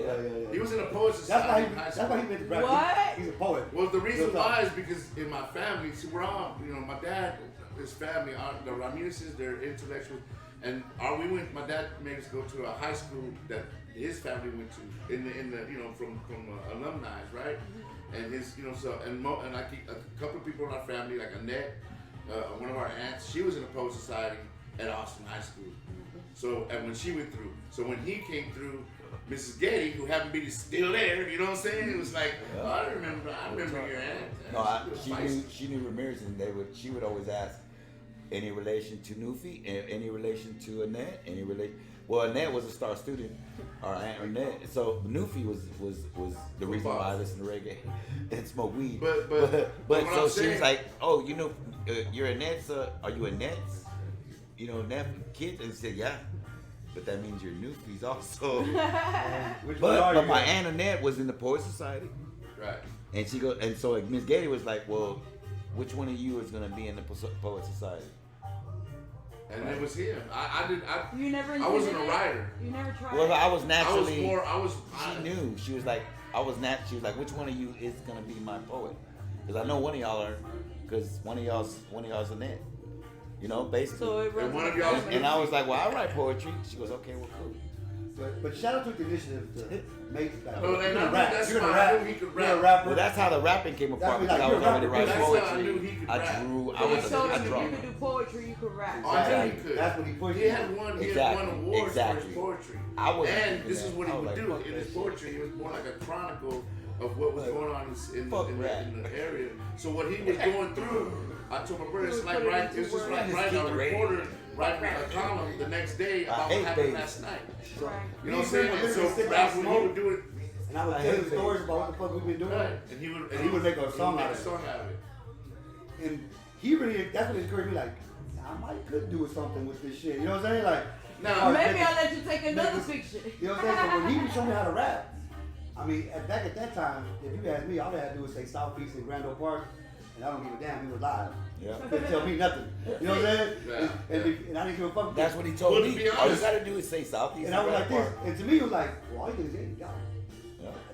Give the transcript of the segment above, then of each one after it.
Yeah. He was in a poet society in high school. That's why he went to rap. What? He's a poet. Well, the reason why is because in my family, see, we're all, my dad, his family, the Ramirez's, they're intellectuals, and my dad made us go to a high school that his family went to in the from alumni, right? And his, and I keep a couple of people in our family, like Annette, one of our aunts, she was in a poet society at Austin High School. So, and when she went through, so when he came through, Mrs. Getty, who happened to be still there, you know what I'm saying? It was like, I remember your aunt. No, she knew Ramirez, and she would always ask, any relation to Nufi? Any relation to Annette? Well, Annette was a star student, our Aunt Annette. So Nufi was the reason why I listened to reggae and smoke weed. But so she was like, oh, you're Annette's. Are you Annette's? Annette kid? And said, yeah. But that means you're Nufi's also. but my Aunt Annette was in the Poet Society. Right. And so Miss Getty was like, well, which one of you is gonna be in the Poet Society? And it was him. You never. I wasn't a writer. You never tried. Well, I was naturally. She knew. She was like, She was like, which one of you is gonna be my poet? Because I know one of y'all are. Because one of y'all's Annette. Basically. So it and one of y'all. And I was like, well, I write poetry. She goes, okay, well, cool. But shout out to the initiative to make that. No, You're gonna rap. rap. You're gonna rap. He could rap. Well, that's how the rapping came apart because I was already writing poetry. I drew. I draw. You could do poetry. You could rap. Oh, I knew he could. That's what he pushed. He had won awards for his poetry. And this is what he would do in his poetry. It was more like a chronicle of what was going on in the area. So what he was going through, I told my brother, it's just like writing a reporter writing a column the next day about what happened last night. You know what I'm saying? So that's when he would do it. And I would tell him stories about what the fuck we've been doing. Right. And he would make a song out of it. And he really, that's what encouraged me, like, I might could do something with this shit. You know what I'm saying? Like, now maybe I'll let you take another picture. You know what I'm saying? So when he would show me how to rap, I mean, back at that time, if you asked me, all I had to do was say Southeast and Grand Oak Park, and I don't give a damn, he was live. Yeah. He couldn't tell me nothing. You know what I'm saying? Yeah. And I didn't give a fuck. That's what he told me. All you gotta do is say Southeast. And I was like this. And to me, it was like, well, all you can say, y'all,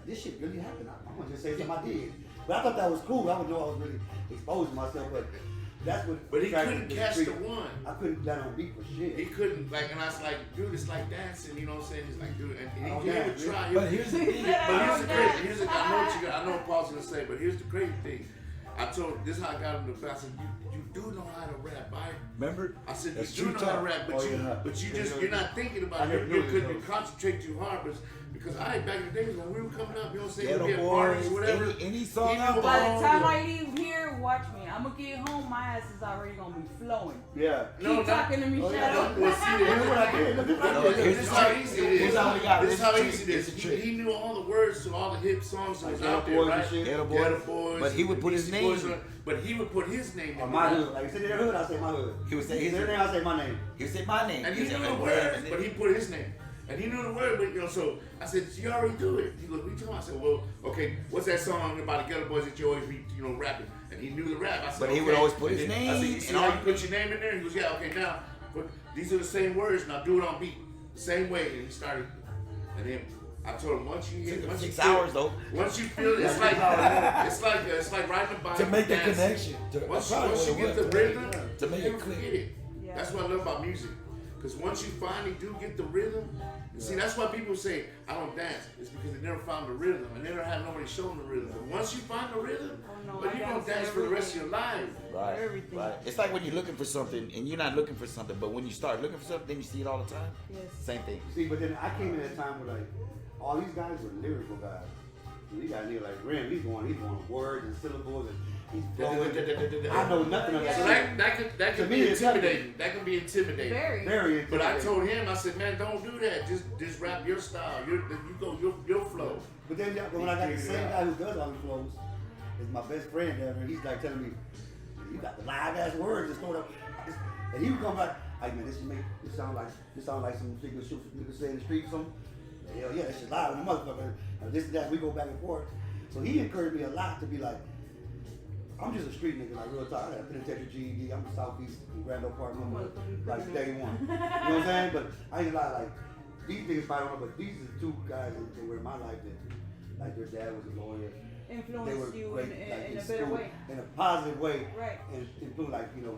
this shit really happened. I'm gonna just say something I did. But I thought that was cool. I would know I was really exposing myself, but that's what. But he couldn't catch the one. I couldn't let him beat for shit. He couldn't, and I was like, dude, it's like dancing, you know what I'm saying? He's like, dude, and he would try. But here's the thing. I know what Paul's gonna say, but here's the crazy thing. I told this is how I got him to. I said, you do know how to rap, right? Remember? I said you do know how to rap, but you're not thinking about it. You concentrate too hard, because back in the days when we were coming up, you know what I'm saying? Ghetto we had Boys, parties, whatever. Any song out By there. the time I leave here, watch me. I'm gonna get home. My ass is already gonna be flowing. Yeah. Keep talking to me, Shadow. This is how easy it is. This is how easy it is. He knew all the words to all the hip songs that was out there, right? Ghetto Boys. But he would put his name. But he would put his name on my hood. Like, you say their hood, I say my hood. He would say his name, I say my name. He would say my name. And he knew the words, but he put his name. And he knew the word, but so I said, you already do it. He goes, what you talking about? I said, well, okay, what's that song about the Ghetto Boys that you always be, rapping? And he knew the rap. I said, but he would always put his name. I said, you see how you put your name in there? He goes, yeah, okay, now, but these are the same words, now do it on beat. The same way. And he started, and then I told him, once you hit, 6 hours though. Once you feel it's like riding a bike. To make the connection. Once you get the rhythm, to make it forget it. Yeah. That's what I love about music. Because once you finally do get the rhythm, see, that's why people say, I don't dance. It's because they never found the rhythm, and they never had nobody show them the rhythm. But once you find the rhythm, you're going to dance for the rest of your life. Right, right. It's like when you're looking for something, and you're not looking for something, but when you start looking for something, then you see it all the time. Yes. Same thing. See, but then I came in at a time where, all these guys were lyrical guys. You got a nigga like Grimm, he's going words and syllables, and he's flowing. I know nothing of that. So that can be intimidating. That can be intimidating. Very intimidating. But I told him, I said, man, don't do that. Just rap your style. You go your flow. But then when I got the same guy who does all the flows, is my best friend down there. He's like telling me, you got the live ass words just thrown up. And he would come back, like, man, this sound like some niggas say in the street or something. Hell yeah, that shit live with the motherfucker. And this and that, we go back and forth. So he encouraged me a lot to be like, I'm just a street nigga, like real talk. I got a penitentiary GED. I'm a Southeast and Grand Oak Park number, like day one. You know what I'm saying? But I ain't lie, these niggas probably don't know, but these are the two guys that were in my life that, like their dad was a lawyer. They were Influenced you great, in a school, better way. in a positive way. Right. And influence, like, you know,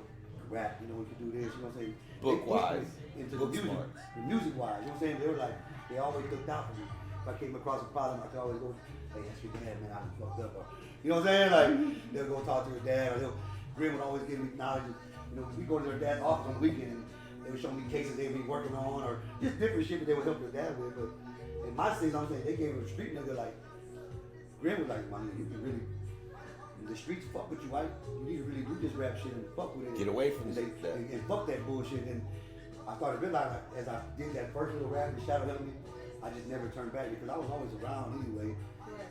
rap, you know, we could do this, you know what I'm saying? Book-wise. Into Book the music, smart. the music-wise, you know what I'm saying? They were like, they always looked out for me. If I came across a problem, I could always go, hey, that's your dad, man, I done fucked up. Or, you know what I'm saying? Like, they'll go talk to their dad, or Grimm would always give me knowledge. You know, we go to their dad's office on the weekend, and they would show me cases they would be working on, or just different shit that they would help their dad with. But in my state, I'm saying, they gave him a street nigga, like, Grimm was like, my nigga, you can really, the streets fuck with you, right? You need to really do this rap shit and fuck with it. Get away from and, that. and fuck that bullshit. And I started realizing, like, as I did that first little rap, the Shadow helped me, I just never turned back because I was always around anyway.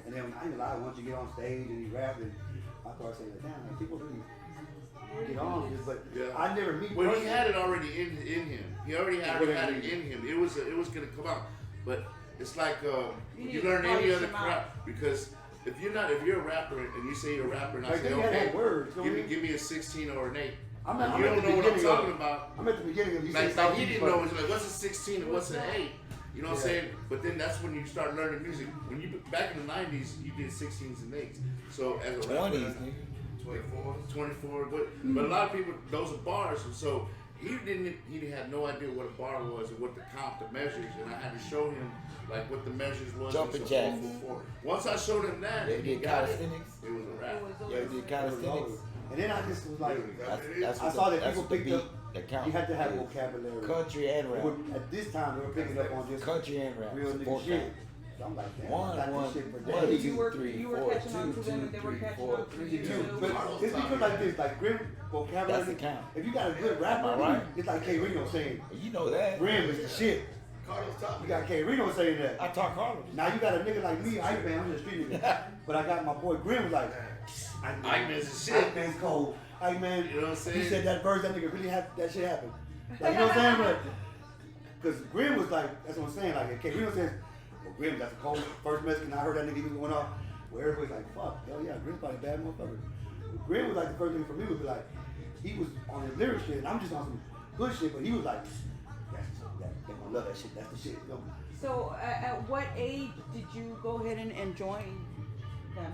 And then I ain't lie, once you get on stage and you rap, and I started saying, damn, like, people really get on with this. But I never meet. Well, he had it already in him. He already had it in him. It was gonna come out. But it's like you learn any other crap, because if you're a rapper and you say you're a rapper and I say, okay, give me a 16 or an 8. You don't know what I'm talking about. I'm at the beginning of you. Like he didn't know. It's like, what's a 16 and what's an 8? You know what I'm saying? But then that's when you start learning music. When you back in the 90s, you did 16s and 8s. So as a rapper, 24. But a lot of people, those are bars. And so he had no idea what a bar was and what the measures, and I had to show him like what the measures was. Jumping jacks. Once I showed him that, They he did got it. calisthenics. It was a rap. Yeah, they did calisthenics. And then I just was like, That's I saw that that's people what the picked beat up. that counts. You had to have is. vocabulary. Country and rap. At this time, they were picking up on just Country and rap. real Four nigga shit. counts. So I'm like, damn, One, I got one, this shit for one, days. two, You were three, catching four, on to them, and they were two, catching four, on to three, you. two. But it's because like this, like Grimm vocabulary. That's the count. If you got a good rapper, Am I right? it's like K Reno saying, You know that. Grimm is the shit. You got K Reno saying that. I talk Carlos. Now you got a nigga like me, Ike Man, I'm just a street nigga. But I got my boy Grimm was like, Ike Man's the shit. Ike Man's cold. Ike Man, You know what I'm saying? he said that verse, that nigga really had that shit happen. Like, you know what I'm saying? Because Grimm was like, that's what I'm saying. Like, K Reno says, well, Grimm, that's a cold first message, and I heard that nigga even going off. Well, everybody's like, fuck, hell yeah, Grimm's probably a bad motherfucker. But Grimm was like, the first thing for me would be like, he was on his lyric shit, and I'm just on some good shit, but he was like, they gonna love that shit, that's the shit. You know? So, at what age did you go ahead and join them?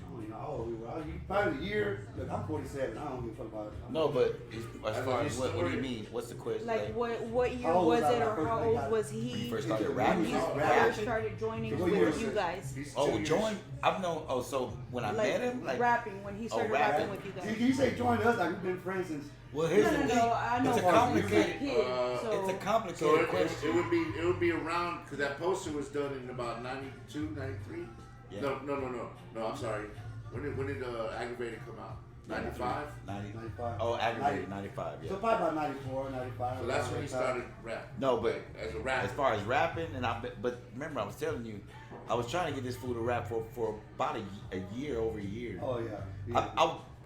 I don't even know how old we were. Probably a year. Look, I'm 47. I don't give a fuck about it. No, but as far as what do you mean? What's the question? Like, what year How old was was I it, when I or first how got old it? was When he you first When started you rapping? first started joining What with year? you guys? Oh, join? I've known. Oh, so when I met him, like rapping, when he started rapping. rapping with you See, guys. can you say join us like we've been friends since? well, here's the thing. I know. It's a He was complicated. kid, so It's a So complicated question. it would be around, because that poster was done in about 92, 93. Yeah. No. I'm sorry. When did Aggravated come out? 95. 95. Oh, aggravated 95. Yeah. So probably about 94, 95. So that's when he started rap. No, but as a rapper. as far as rapping, but remember, I was telling you, I was trying to get this fool to rap for about a year, over a year. Oh yeah.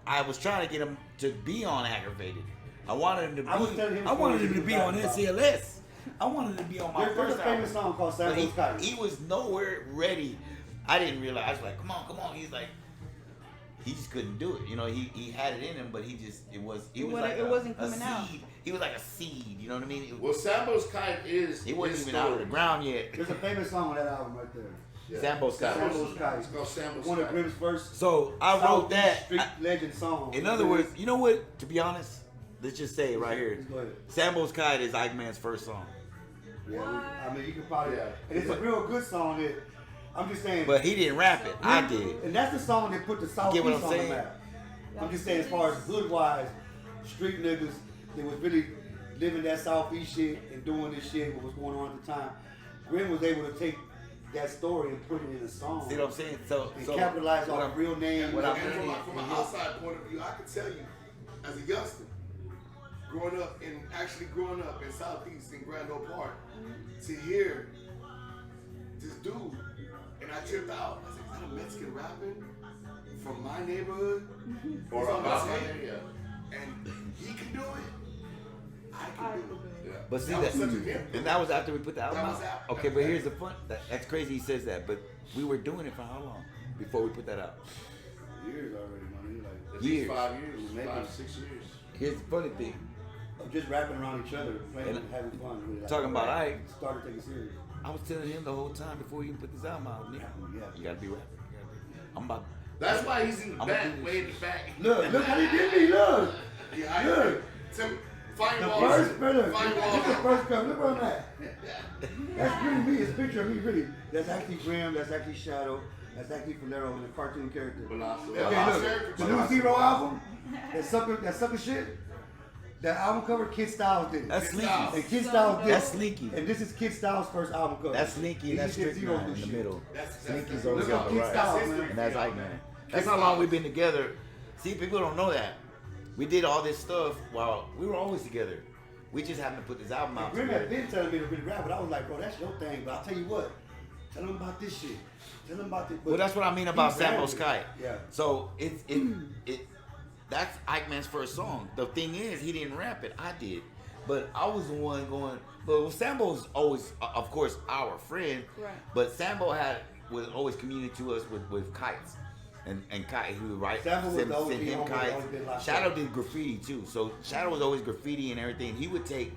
I was trying to get him to be on Aggravated. I wanted him to be. I was telling him I wanted him to stories be he was on rapping SCLS. I wanted him to be on my There's first a famous album. song called But SAMBO'S KITE. he was nowhere ready. I didn't realize. I was like, come on. He's like, he just couldn't do it. You know, he had it in him, but it wasn't coming seed. out. He was like a seed. You know what I mean? Well, Sambo's Kite is. He wasn't his even out of story. the ground yet. There's a famous song on that album right there. Yeah. Sambo's Kite. Sambo's KITE. It's called Sambo's One of Kite. Grimm's first. So I wrote that. Street legend song. In other words, you know what? To be honest, let's just say it right here. Go ahead. Sambo's Kite is Ike Man's first song. Yeah, I mean, you could probably. Yeah. And it's a real good song. That I'm just saying. But he didn't rap it. I did. And that's the song that put the Southeast Get what on I'm the saying? map. I'm just saying, as far as hood-wise, street niggas that was really living that Southeast shit and doing this shit, what was going on at the time. Grimm was able to take that story and put it in a song. See what I'm saying? So And capitalize what on I'm- real names. what I'm And saying from an outside point of view, I can tell you, as a youngster, growing up in Southeast in Grand Oak Park, to hear this dude, and I tripped out. I said, is that a Mexican rapping from my neighborhood? Or That's what I'm about my saying. area. And he can do it. I can do it. Yeah. But see That that, was such a hit. and that was after we put the album That out. was after. Okay, but here's the fun. That's crazy. He says that, but we were doing it for how long before we put that out? Years already, man. At least Years. 5 years, Maybe. 5, 6 years. Here's the funny thing. of just rapping around each other, playing, and having fun. Really, like, Talking about Ike, started taking serious. I was telling him the whole time before he even put this album out. Yeah. You gotta be rapping. I'm about. That's why he's in the I'm back, gonna do way in the back. Look how he did me. Look. Yeah, Look. Tim, fine The walls. first brother. Fine Look walls. at the first cover. Look where I'm at. That's really me. It's a picture of me, really. That's actually Grimm. That's actually Shadow. That's actually Valero in the cartoon character. Velocity. Okay, look. The new Zero album. That sucker shit. That album cover, Kid Styles did. That's sneaky. And Kid Styles did. That's sneaky. And this is Kid Styles' first album cover. That's sneaky. He That's did strict Zero's nine new in the shit. middle. That's Sneaky's over Look on up the Kid right. Styles, man. And that's Ike Man. That's how long we've been together. See, people don't know that. We did all this stuff while we were always together. We just happened to put this album out Grimm had together. been telling me to really rap, but I was like, bro, that's your thing. But I'll tell you what, tell them about this shit. Tell them about this. Well, that's what I mean about He ran SAMBO'S with it. KITE. Yeah. So that's Ike Man's first song. The thing is, he didn't rap it. I did. But I was the one going. But Sambo's always, of course, our friend. Right. But Sambo was always communicating to us with kites. And Kite, he would write, Sambo was send the OG, him always kites. been locked Shadow up. did graffiti too. So Shadow was always graffiti and everything. He would take,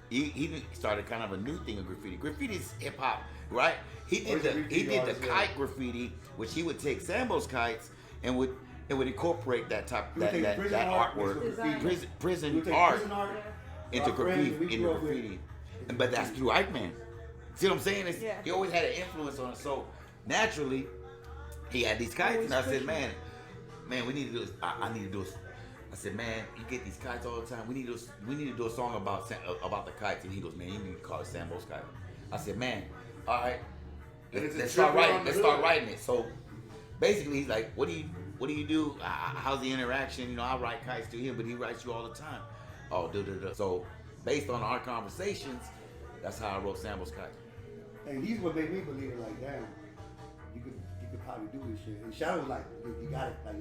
he started kind of a new thing of graffiti. Graffiti is hip hop, right? He did the kite graffiti, which he would take Sambo's kites and would incorporate that He would take prison art, artwork, which was graffiti. He prison would take art prison art into our friends graffiti, we into grew up with. graffiti. But that's through Ike Man. See what I'm saying? Yeah. He always had an influence on it. So naturally, he had these kites, Always and I said, pushing. man, we need to do this. I need to do this. I said, man, you get these kites all the time. We need to do a song about the kites. And he goes, man, you need to call it SAMBO'S KITE. I said, man, all right, let's start writing it. So basically, he's like, what do you do? How's the interaction? You know, I write kites to him, but he writes you all the time. Oh, So based on our conversations, that's how I wrote SAMBO'S KITE. And he's what made me believe it. Like, damn, you could probably do this shit. And Shadow was like, you got it. Like,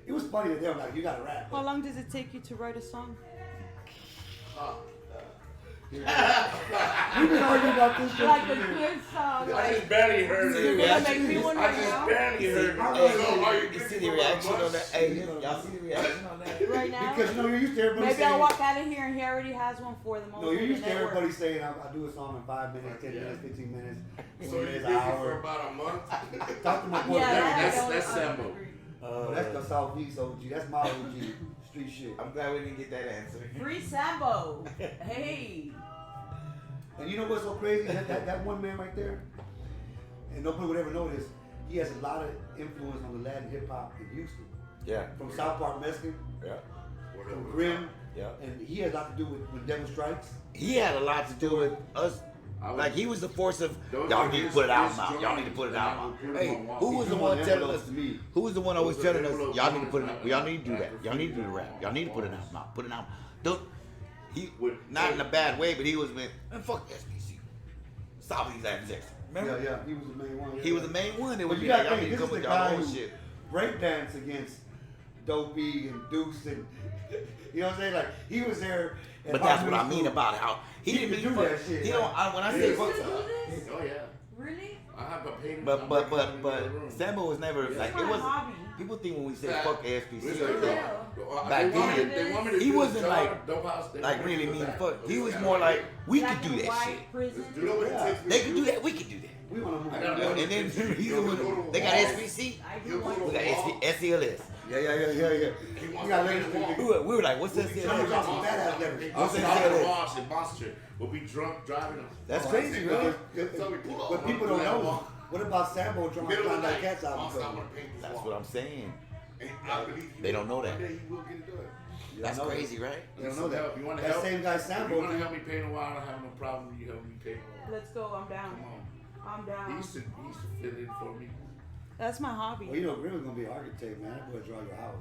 it was funny that they were like, you got to rap. How long does it take you to write a song? We've been arguing about this shit. Like for a years. good song. I just barely heard You're it. gonna make me one I right just now? barely heard it. You see the reaction on that? Hey, y'all see the reaction on that? Right now? Because, you know, you're used to everybody Maybe saying. I'll walk out of here and he already has one for the moment. No, you're used and to that everybody works. saying, I do a song in 5 minutes, 10 minutes, 15 minutes, 20 So you're minutes, busy an for hour. about a month. Talk to my boy. Yeah, Larry. That's Sambo. That's the Southeast OG. That's my OG. Street shit. I'm glad we didn't get that answer. Free Sambo. Hey. And you know what's so crazy? That one man right there, and nobody would ever know this, he has a lot of influence on the Latin hip hop in Houston. Yeah. From South Park Mexican, Yeah. from Grimm, Yeah. and he has a lot to do with Devil Strikes. He had a lot to do with us. Like he was the force of y'all need to put it out now. Y'all need to put it out now. Hey, who was the one telling us? Who was the one always telling us? Y'all need to put it out. Y'all need to do that. Y'all need to do the rap. Y'all need to put it out now. Put it out. Don't. He not in a bad way, but he was man. Fuck SBC. SouthEastLatinSector. Remember? Yeah, he was the main one. He was the main one. They But would you be gotta like, y'all think, need to this come is with the y'all guy own who shit. breakdance against Dopey and Deuce and you know what I'm saying? Like he was there. at But that's what I Harmony mean School. about how he didn't could mean do fuck. that shit, He like- don't. When I You say still fuck, do this? Oh yeah. Really? I have a painting. but Sambo was never like It's it my was. hobby. People think when we say Yeah. fuck ASPC, Listen, Yeah. Back then, they want me to he do wasn't a like- job, dope house, they like want me really to do mean that. fuck. He was more like we Black could do and that white shit. Prison. You know what it takes me They to could do that. We could do that. We want to move. I got on. one. And then he's the one. They got SPC. I do He'll want go We to to. got SCLS. Yeah. He You wants got to ladies paint to the wall. We were like, what's Somebody SCLS? dropped some badass letters. What's I'll that? stop at Moss in Monster. We'll be drunk driving them. That's crazy, really. What people don't know. What about Sambo trying to Middle of find the that night. cat's I'll album? stop and paint this That's wall. what I'm saying. And I believe They don't know that. One day he will get it done. That's crazy, right? You don't know that. You want to That help? same guy If you Sambo. want to help me paint a wall, I don't have no problem. You help me paint a wall. Let's go. I'm down. Come on. I'm He down. used to fill in for me. That's my hobby. Well, you know, Grimm was gonna be an architect, man. That boy draw your house,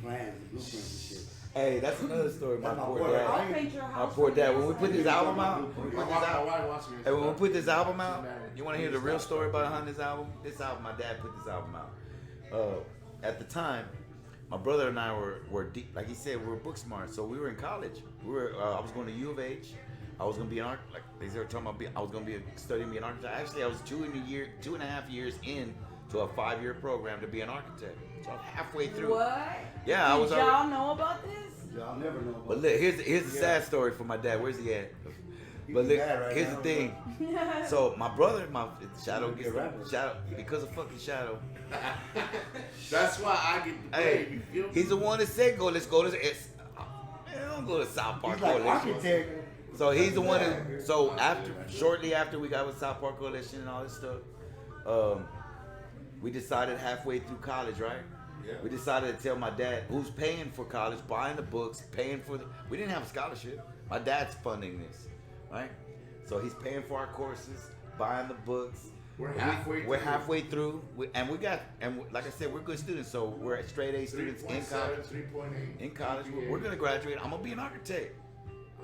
plans, and blueprints and shit. Hey, that's another story. My That's my poor boy. dad. I'll paint your My house. poor for dad. you. When we put this album out, Hey, when we put this album out, you want to hear the real story behind this album? This album, my dad put this album out. At the time, my brother and I were deep, like he said, we were book smart. So we were in college. I was going to U of H. I was going to be an architect. Like they were talking about, I was going to be studying to be an architect. Actually, I was 2.5 years in to a 5-year program to be an architect. So I'm halfway through. What? Yeah, I was Did already. y'all know about this? I'll never know. But look, here's a sad story for my dad. Where's he at? But look, here's the thing. So my brother, Shadow gets Shadow because of fucking Shadow. That's why I get to play. Hey, You feel me? he's the one that said go. Let's go to. Don't go to South Park He's like Coalition. architect. So he's the one that. So shortly after we got with South Park Coalition and all this stuff, we decided halfway through college, right? Yeah. We decided to tell my dad, who's paying for college, buying the books, paying for the. We didn't have a scholarship. My dad's funding this, right? So he's paying for our courses, buying the books. We're halfway through. We're halfway through, and like I said, we're good students. So we're straight A students in college. 3.8. In college, we're gonna graduate. I'm gonna be an architect.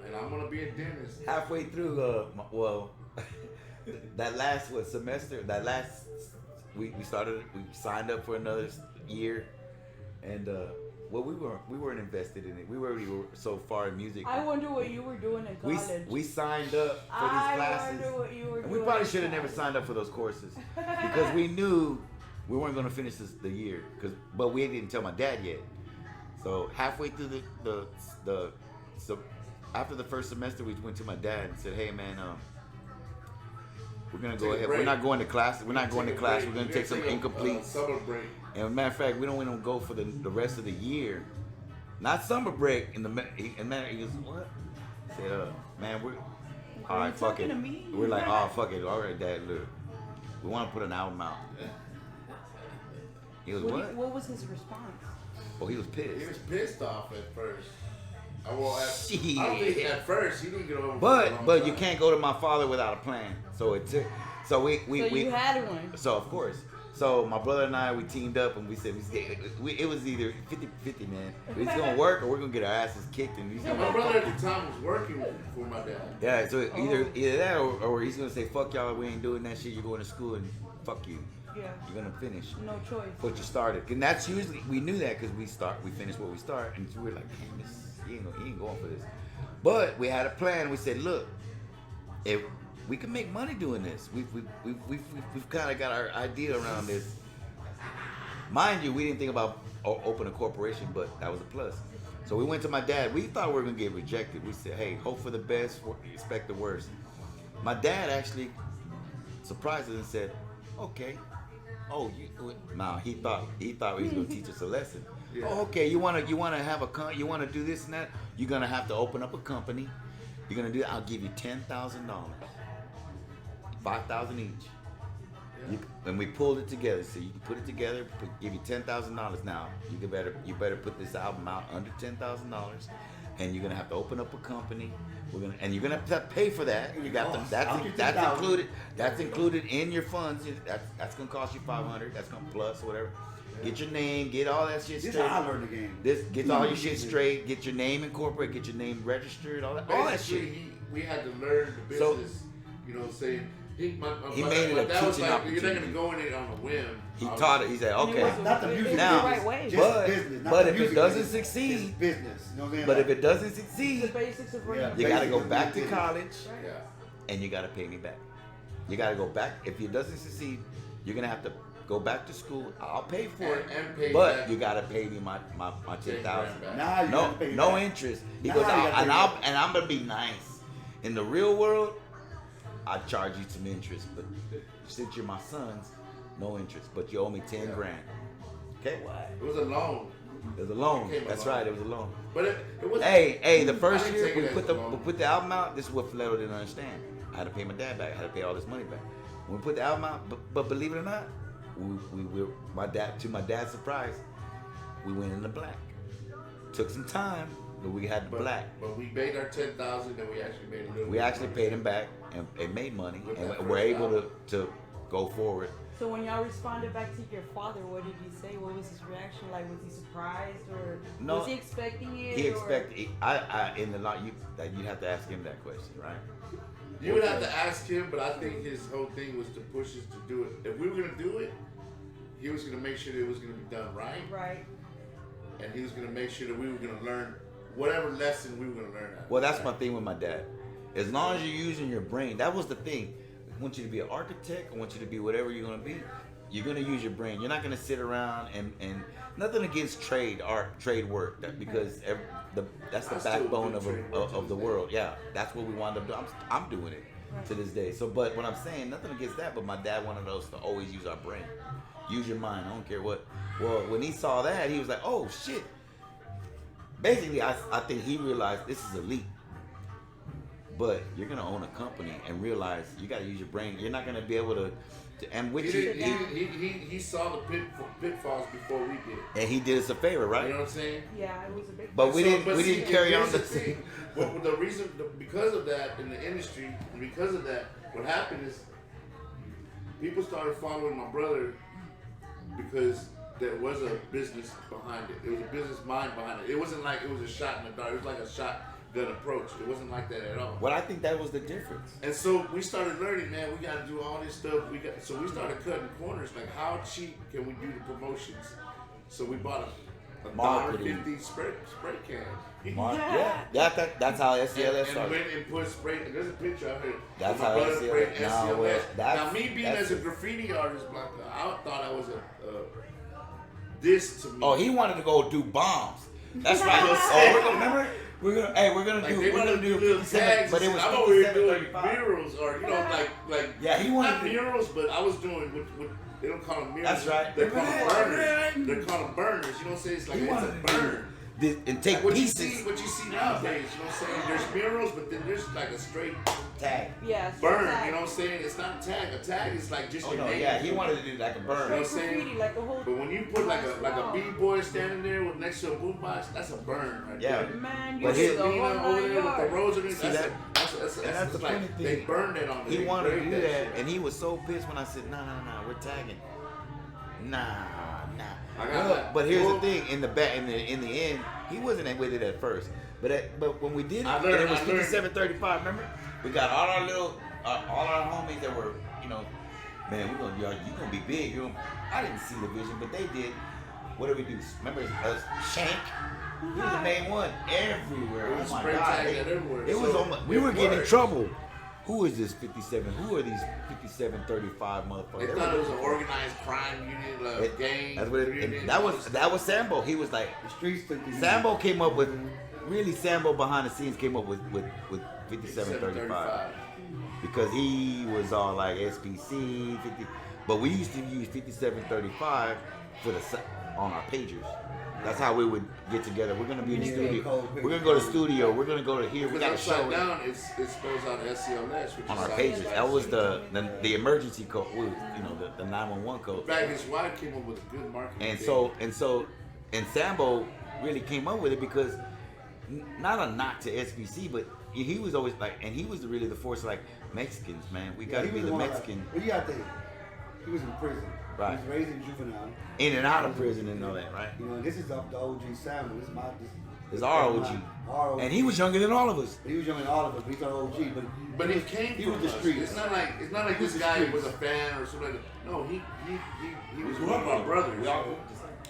And I'm gonna be a dentist. Halfway through, that last semester, we signed up for another year, and we weren't invested in it. We already were so far in music. I wonder what you were doing in college. We signed up for these classes. I wonder what you were And doing. we probably should have never signed up for those courses because we knew we weren't going to finish the year. But we didn't tell my dad yet. So halfway through so after the first semester, we went to my dad and said, "Hey man, we're gonna go ahead. We're not going to class. We're not going to class. We're gonna take some incomplete summer break." And matter of fact, we don't want to go for the rest of the year. Not summer break. And man, he goes, "What?" I said, man, we're all right. Fuck it. We're like, oh fuck it. All right, Dad. Look, we want to put an album out. He goes, what? What was his response? Oh, he was pissed. He was pissed off at first. I don't Shit. think at first he didn't get over. But you can't go to my father without a plan. So it took. So you had one. So of course. So my brother and I, we teamed up and we said it was either 50-50, man. It's gonna work or we're gonna get our asses kicked. And he's My gonna, brother at the time was working for my dad. yeah. So either that or he's gonna say fuck y'all, we ain't doing that shit. You're going to school and fuck you. Yeah. You're gonna finish. No choice. But you started, and that's usually we knew that because we finished what we start, and we were like, damn, he ain't going for this. But we had a plan. We said, look, if we can make money doing this, we've kind of got our idea around this. Mind you, we didn't think about open a corporation, but that was a plus. So we went to my dad. We thought we were gonna get rejected. We said, hey, hope for the best, expect the worst. My dad actually surprised us and said, okay. Oh, he thought he was gonna teach us a lesson. Yeah. Oh, okay, you wanna have you wanna do this and that? You're gonna have to open up a company. You're gonna do that. I'll give you $10,000, $5,000 each. Yeah. And we pulled it together. So you can put it together. Give you $10,000 now. You better put this album out under $10,000, and you're gonna have to open up a company. You're gonna have to pay for that. You got them. That's included. That's included in your funds. That's gonna cost you $500. That's gonna plus whatever. Get your name. Get all that shit straight. This is how I learned the game. Get all your shit straight. Get your name incorporated. Get your name registered. All that shit. We had to learn the So- business. He He my made it a dad was teaching like, you're not opportunity. gonna go in it on a whim. He taught it. He said, okay. Not the music Now- business, right way. just business, not but the if it music doesn't business, succeed- just business. You know what I'm saying? But if Like, it doesn't The succeed, basics of Yeah. running. you gotta go Basically, back to business. college. Yeah. And you gotta pay me back. You gotta go back. If it doesn't succeed, you're gonna have to go back to school. I'll pay for it, And pay but back you gotta pay me my $10,000. back. now you gotta pay No back. interest. He Now goes, you gotta pay back. and I'm gonna be nice. In the real world, I charge you some interest, but since you're my sons, no interest. But you owe me 10 grand. Okay? It was a loan. It was a loan. It came That's along. right. It was a loan. But it was. Hey, the I first didn't year take we it as put a loan. the album out. This is what Filetto didn't understand. I had to pay my dad back. I had to pay all this money back. When we put the album out, but believe it or not, to my dad's surprise, we went in the black. Took some time, but we had the black. But we made our 10,000, and we actually made a little. We actually paid him back and made money, With and that we're first able album. to go forward. So when y'all responded back to your father, what did he say? What was his reaction? Like, was he surprised or No. was he expecting it? He or- expected. In the lot, you have to ask him that question, right? You would have to ask him, but I think his whole thing was to push us to do it. If we were gonna do it, he was gonna make sure that it was gonna be done right, Right. and he was gonna make sure that we were gonna learn whatever lesson we were gonna learn. Well, that's my thing with my dad. As long as you're using your brain, that was the thing. I want you to be an architect. I want you to be whatever you're gonna be. you're gonna use your brain. You're not gonna sit around and nothing against trade work, because that's the I still backbone do of trade work to of the this world. Yeah, that's what we wound up doing. I'm doing it to this day. So, but what I'm saying, nothing against that. But my dad wanted us to always use our brain, use your mind. I don't care what. Well, when he saw that, he was like, oh shit. Basically, I think he realized this is elite. But you're gonna own a company and realize you gotta use your brain. You're not gonna be able to and which He saw the pitfalls before we did. And he did us a favor, right? You know what I'm saying? Yeah, it was a big. But we didn't carry on the the thing. Well, the reason, because of that in the industry, and because of that, what happened is people started following my brother because there was a business behind it. There was a business mind behind it. It wasn't like it was a shot in the dark. It was like a shotgun approach. It wasn't like that at all. Well, I think that was the difference. And so we started learning, man, we got to do all this stuff. So we started cutting corners, like how cheap can we do the promotions? So we bought a $1.50 spray can. Yeah, that's how SCLS started. And went and put spray. There's a picture out here. That's my how brother SCLS. sprayed SCLS. Now me being that's as a graffiti artist, Blanca, I thought I was this to me. Oh, he wanted to go do bombs. That's right. Oh, remember? We're gonna like do little 57, tags. but it was I'm over here 57, doing 35. murals, or like Yeah, he wanted not to- murals, but I was doing what they don't call them murals. That's right. They call them burners. They're called them burners. You know what I'm saying? It's like He it's a wanted to burn. and take Like pieces. what you see nowadays, you know what I'm saying? There's murals, but then there's like a straight Tag. Yeah. burn, you know what I'm saying? It's not a tag. A tag is like just Oh your no, name. yeah, he wanted to do like a burn. You know what I'm saying? Graffiti, like a whole. But when you put like a b-boy standing there with next to a boombox, that's a burn right Yeah. there. Man, you But see his- the whole Over there with the 9 rose underneath, See that's that's the like funny thing. they burned it on. He They wanted to engraved do that, shit. and he was so pissed when I said, nah, we're tagging. Nah. I got Look, that. but here's Well- the thing: in the end, he wasn't with it at first. But when we did it, I and learned- it was I learned. 57-35. Remember, we got all our little, all our homies that were, man, you gonna be big. I didn't see the vision, but they did. What did we do? Remember Shank? He was the main one everywhere. It was Oh my spray God! tagged everywhere. It was So almost, we it were getting in worked. trouble. Who is this 57? Who are these 57-35 motherfuckers? They thought it was an organized crime unit, gang. That's what unit, that was Sambo. He was like, The streets took the Sambo came up with, really Sambo behind the scenes came up with 57-35. Because he was all like SPC, 50, but we used to use 57-35 on our pagers. That's how we would get together. We're gonna be in the studio. We're gonna go to the studio. We're gonna go to here. We got a Because show upside down, it spells out SCLS, which on is our South pages. East That was Latin the emergency code. The 911 code. In fact, his wife came up with a good marketing. And Sambo really came up with it because not a knock to SBC, but he was always like, and he was really the force like Mexicans, man. We got to be the Mexican. Well, you got to think, he was in prison. Right. He was raised in juvenile. In and out of prison and all that, right? And this is the OG Sambo. This is It's our OG. Our OG. And he was younger than all of us. He was younger than all of us, but he's our OG. But he came he from was the us. streets. It's not like He was this the guy streets. was a fan or something. No, he was grew one up of our with- brothers. We all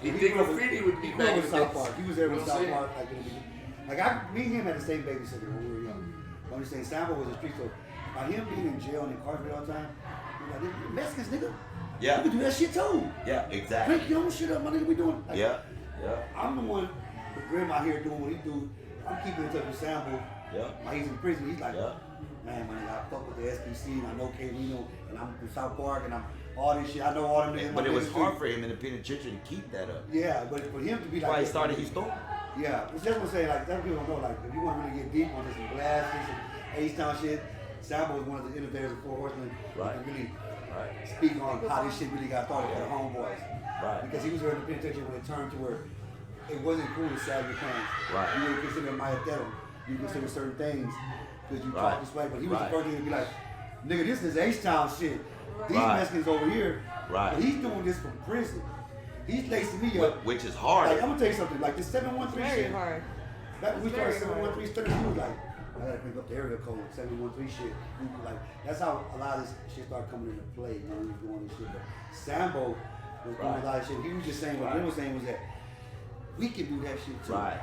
He did graffiti with me He grew back up in with the South day. Park. He was there You know with what I'm South saying? Park. Me and him had the same babysitter when we were young. But I'm just saying, Sambo was a street. So by him being in jail and incarcerated all the time, he's like, "These Mexicans, nigga. Yeah. You can do that shit too. Yeah, exactly. Drink your own shit up, my nigga. We doing. Like, Yeah. I'm the one with Grimm out here doing what he do. I'm keeping in touch with Sambo. Yeah. While he's in prison, he's like, Yeah. man, I fuck with the SPC and I know K Reno and I'm from South Park and I'm all this shit. I know all them niggas. But it was my hard niggas for him in the penitentiary to keep that up. too. Yeah, but for him to be That's like, why he that, started Houston. yeah, that's what I'm saying. Like, that's what people don't know. Like, if you want to really get deep on this, some glasses and H-Town shit, Sambo was one of the innovators of Four Horsemen. Right. And really Right. speak on how this shit really got started for the homeboys. Right. Because he was there in the penitentiary when it turned to where it wasn't cool to sag your pants. Right. You would consider a Mayaterum. You consider certain things because you Right. talk this way. But he was Right. the first thing to be like, nigga, this is H-Town shit. These Right. Mexicans over here. Right. But he's doing this from prison. He's lacing me up. Which is hard. Like, I'm gonna tell you something. Like this 713 Very shit. hard. That we started Very hard. 713 study. He was like, I gotta bring up the area code 713 shit. We were like, that's how a lot of this shit started coming into play when we were doing this shit. But Sambo was doing a lot of shit. He was just saying what he was saying was that we can do that shit too. Right.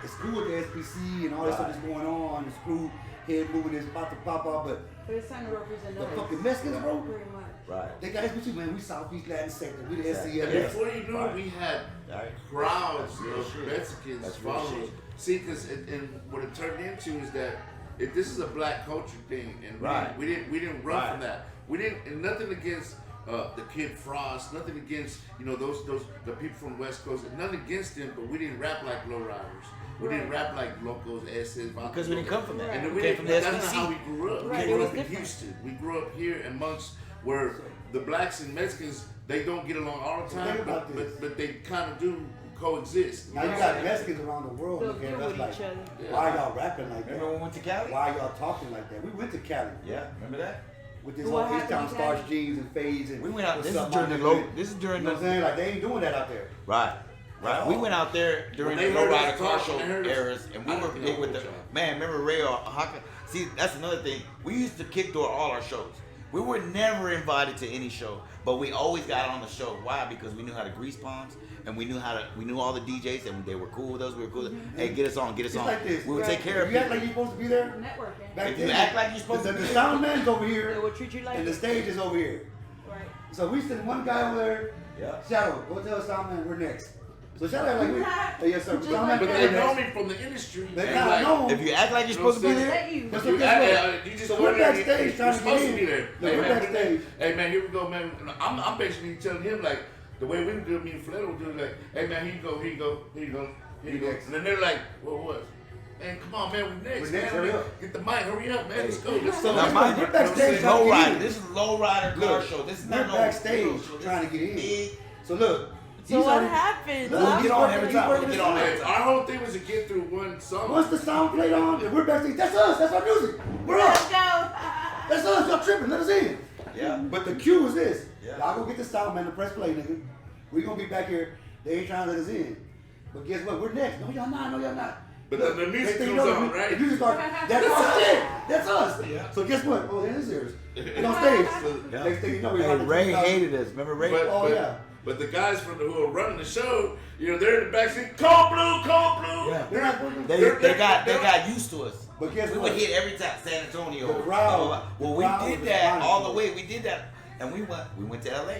it's cool with the SPC and all this stuff that's going on. The screw head moving is about to pop up, but it's time to represent the us. fucking Mexicans, bro. Pretty much. Right. They got SPC, man. We Southeast Latin sector. We the Exactly. And SCL. before you knew it, we had crowds That's real of shit. Mexicans That's real following. shit. See, because and what it turned into is that this is a black culture thing, and Right. we didn't run Right. from that. We didn't, and nothing against the Kid Frost, nothing against those the people from the West Coast, nothing against them, but we didn't rap like lowriders. We didn't rap like locals, S's, Because we didn't come from that. and then We we came didn't, from the that's not SBC. how we grew up. Right, We it grew was up in different. Houston. We grew up here amongst where the blacks and Mexicans, they don't get along all the time, Think about this. but they kind of do coexist. Now you know got what I'm saying? Mexicans around the world They'll looking deal at us with like, each other. why y'all rapping like Remember when that? we went to Cali? Why y'all talking like that? We went to Cali Yeah, remember that? with this What whole happened H-Town in starch Cali? jeans and fades and We went out. what's This is up, during the my low. nigga? This is You during know what I'm the. saying? Like they ain't doing that out there. Right. Right. We went out there during Well, the they heard lowrider us car talk, show they heard us- eras, and we I were don't think big I with the would, y'all. man. Remember Ray Haka? See, that's another thing. We used to kick door all our shows. We were never invited to any show, but we always got on the show. Why? Because we knew how to grease palms, and we knew all the DJs, and they were cool with us. We were cool. Hey, get us on, get us It's on. like this. We would take care of If you act people. like you're supposed to be there, Networking. back If you then, act like you're supposed to the be there. sound man's over They here, will treat you like and the it. stage is over here. Right. So we send one guy over there. Yeah. Shadow, go tell sound man we're next. So Shadow like, hey, yes sir. Just Sound like man, But that. they we're know next. me from the industry. They and kind of like, know him. If you act like you're You know supposed to be what I'm there, Let you. That's You what act- guess you just So go we're in there and backstage you're trying to supposed get to be in. there. Look, we're man, backstage. Hey man, here we go, man. I'm basically telling him like the way we do it, me and Flair will do it, like, hey man, here you go, here you go, here you go, here you go. Next. And then they're like, what? Man, come on, man, we next. We next, man. hurry up. Get the mic, hurry up, man. Let's go. Let's So go. Now, mind you, we're backstage you trying know to low get rider. in. This is low rider car Look, show. This is we're not no backstage real show. This trying to is get in. big. So look, So he's what already- happened? Look, We'll he's get on working- every he's time. working We'll the get on sound. every Our whole thing was to get through one song. Once the sound played on, and we're backstage. That's us. That's our music. We're Let's up. go. That's us. Y'all tripping. Let us in. Yeah. But the cue was this. Yeah. Y'all go get the sound man to press play, nigga. We gonna be back here. They ain't trying to let us in. But guess what? We're next. No, y'all not. No, y'all not. But Look, the music next thing you comes know, on, the right? music starts. That's our shit. That's us. Yeah. So guess what? Oh, there is yours. Get on stage. Yeah. Next thing you know, we Hey, run the Ray 2000. hated us. Remember Ray? Oh, yeah. But the guys who are running the show, they're in the backseat. Cold blue, cold blue. Yeah. They're not working. They got used to us. But guess we what? would hit every time San Antonio. The crowd- Well, the we crowd did was that responding all to the it. way. We did that, and we went to LA.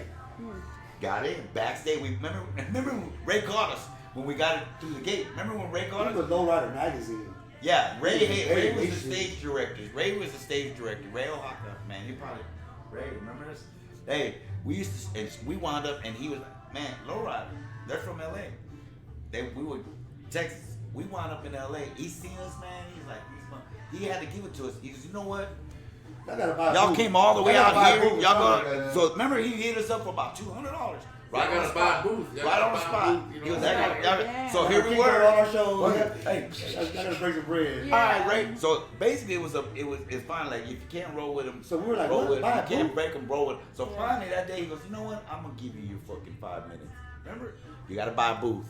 Got in backstage. We remember when Ray caught us when we got it through the gate. Remember when Ray caught It was us? Lowrider magazine. Yeah, Ray Ray was the shit. stage director. Ray was the stage director. Ray O'Haka, man, he probably Ray. Remember this? Hey, we used to, and we wound up, and he was man, Lowrider. They're from LA. We were Texas. We wound up in LA. He seen us, man. He's like, he had to give it to us. He goes, you know what? I gotta buy a Y'all booth. came all the way I gotta buy out a here. booth. Y'all Oh, go. yeah. So remember, he hit us up for about $200. Right Y'all on the gotta buy a spot. booth. Y'all Right gotta on the buy a spot. booth, you He know was what I'm like, saying? Damn. so here we Kick her on were. our show. Okay. Hey, I gotta break some bread. Yeah. all right, Ray. So basically, it's fine. Like if you can't roll with him, So we were like, roll what? with him. Buy You a can't booth? break him, roll with him. So Yeah. finally that day, he goes, you know what? I'm gonna give you your fucking 5 minutes. Remember, you gotta buy a booth.